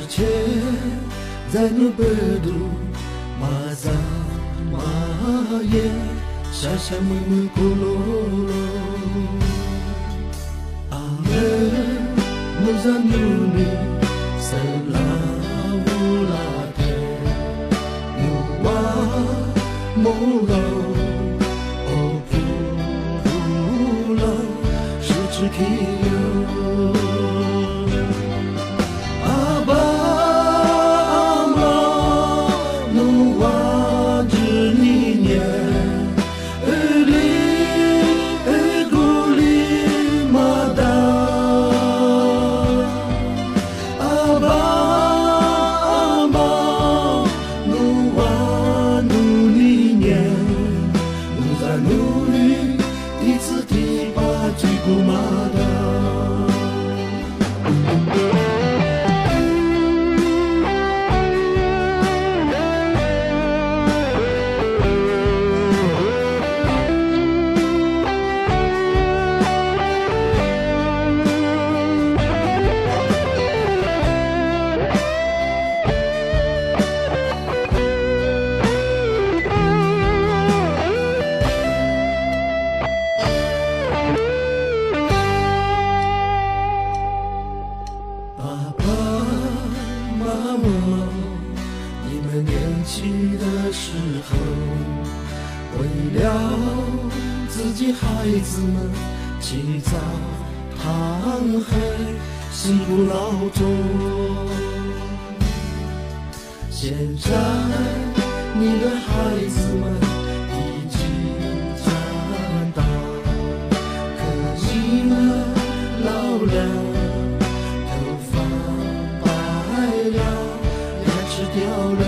前在那北路马扎马耶沙沙木木咕噜噜阿门努扎努尼塞拉乌拉特努瓦摩罗哦布鲁是指基友为了自己孩子们起早贪黑辛苦劳作，现在你的孩子们已经长大，可你们老了，头发白了，牙齿掉了。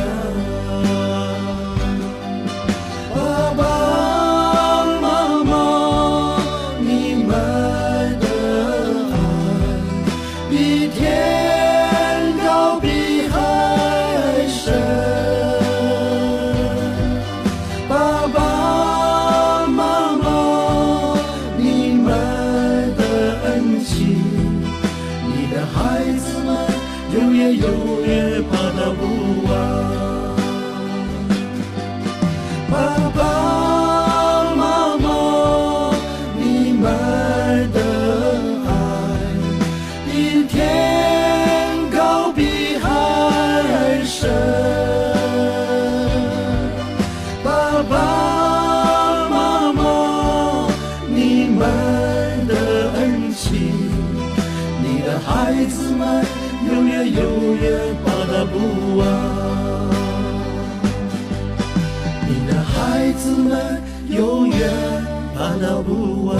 永远把它不忘，爸爸妈妈，你们的爱比天高比海深，爸爸妈妈，你们的恩情，你的孩子们。永远把它不忘，你的孩子们永远把它不忘。